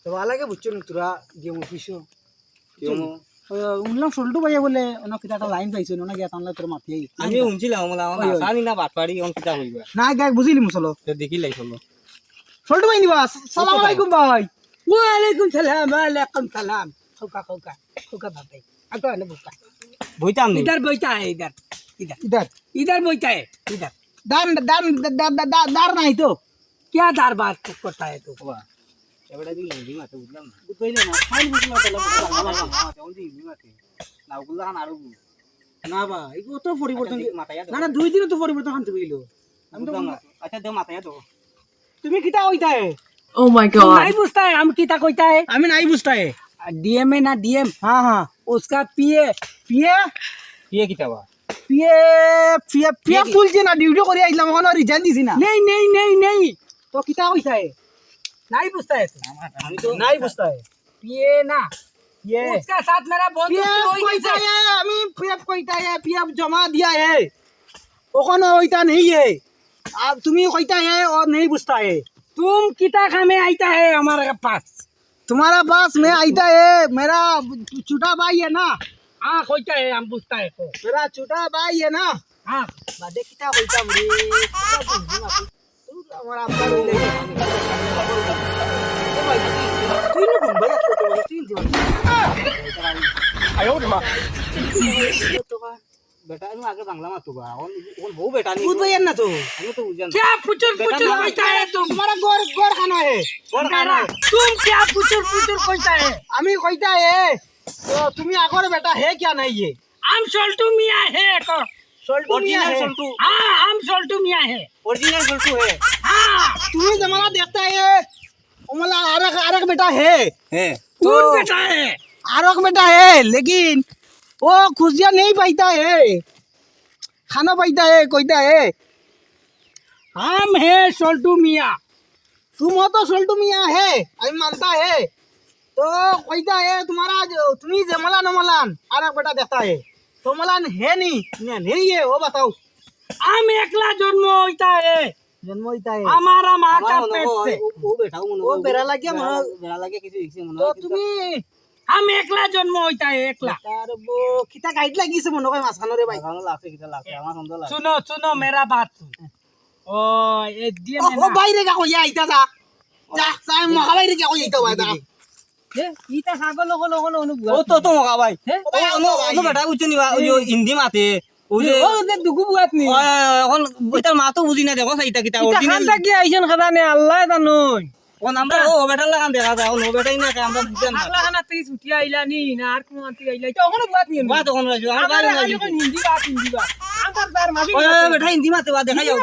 তো আলাগে বুঝছো না তোরা গেম অফিসও উনলাম সল্টু ভাইয়া বলে অনেক একটা লাইন পাইছে না গিয়া তাহলে তোর মাতিয়ে আমি শুনছিলাম জানি না বাটপাড়ি অঙ্কিতা হইবা না গায় বুঝিলি মুসলো দেখিলাই চলো সল্টু ভাই নিবা সালাম আলাইকুম ভাই ওয়ালাইকুম সালাম ওয়ালাইকুম সালাম খোকা খোকা খোকা বাবাই আতো আনে বুকা বইতাম নি इधर बैठा है इधर इधर इधर इधर बैठा है इधर दार दार दार नहीं तो क्या दार बात करता है तू এবারে দি হিন্দি মাতে বুঝলাম না বুঝইলে না ফাইন বুঝলা তাহলে ওই হিন্দি মাতে নাওগুলা খান আরো না ভাই এগো তো পরিবর্তন মাতায়া না না দুই দিনে তো পরিবর্তন আনতে হইলো আমি তো আচ্ছা দে মাতায়া তো তুমি কিটা কইতা হে Oh my तू god. नहीं पूछता है हम किता कोईता है আমি নাই বুঝতা হে डीएम है ना डीएम हां हां उसका पीए পিয়ে কি কিতাবা পিয়ে পিয়ে পিয়ে তুলছি না ডিউটি করে আইলাম এখন রিজাইন দিছি না नहीं नहीं नहीं नहीं তো কিটা কইতা হে नहीं पूछता है तू আমি তো নাই বুঝতা হে पीए ना ये उसका साथ मेरा बहुत পিএফ কইতা হে আমি পিএফ কইতা হে পিএফ জমা दिया है ওখানে ওইটা नहीं है अब তুমি কইতা है और नहीं बुझता है तुम किता खामे आईता है हमारे पास तुम्हारा पास में आईता है मेरा छोटा भाई है ना हाँ कोईता है हम पूछता है तो मेरा छोटा भाई है ना हाँ बादे किता কইতা রে तू हमारा अब्बा রইলে ও ভাই তুই না ঘুম ভাই তো তুই দিন আয়ো রে মা বেটা আমি আগে বাংলা মাতো বা ওন বউ বেটা নি खुद भैया ना तो আমি তো বুঝান क्या पुचुर पुचुर कोईता है तुम तुम्हारा गोर गोर खाना है मेरा तुम क्या पुचुर पुचुर कोईता है আমি কইতা है तो तुम्ही আগরে बेटा है क्या नहीं है हम सोल्टू मियाँ है को सोल्टू मियां ओरिजिनल है सल्टू हाँ हम सोल्टू मियाँ है ओरिजिनल सल्टू है हाँ तुम्ही जमाना देखता है उमला आरक आरक बेटा है कौन बेटा है आरक बेटा है लेकिन वो खुशियाँ नहीं पाता है खाना पाता है कोईता है हम है सोल्टू मियाँ तुम हो तो सोल्टू मियां है अभी मानता है तो कोईता है तुम्हारा तुम्ही जमला न मलान आरक बेटा देखता है तो मलान है नहीं है वो बताओ हम एकला जन्म होता है जन्म होता है हमारा माँ का पेट से ও বেটা মনে वो बेरा लगे मन বেড়া লাগে কিছু দেখছি মনে तो হয় तुम्ही हम एकला जन्म होता है एकला तार वो किता गाइड লাগিছে মনে কই মাছ খানো রে ভাই ভালো লাগছে কিটা লাগছে আমার সুন্দর লাগছে सुनो सुनो मेरा बात सुन ओ ये डीएम है ও ना বাইরে গা কইয়া আইতা যা যা যাই মহা বাইরে গা কইয়া আইতা ভাই যা इता सागो लोगो लोगो लोगो ও তো মগা ভাই हैं? ও বেটা বুঝছো নি ওই হিন্দি মাতে ওই যে ओ दे दुगु बुआत नी এখন ওইটার মা তো বুঝি না দেখো সেইটা কিটা इता অরিজিনাল खानता की आइसन खदा ने अल्लाह जानोय ও আমরা ও বেটার লাগান দেখা যায় ও বেটাই না আমরা বুঝেন না अल्लाह खाना ती छुट्टी आइला नी ना आर को आंती आइला तो ओनो बुआत नी বা তখন রাজু আমার বাড়ি हमारे রাজু हिंदी बात हम बार माफी ও বেটা হিন্দি মাতে বা দেখা যাও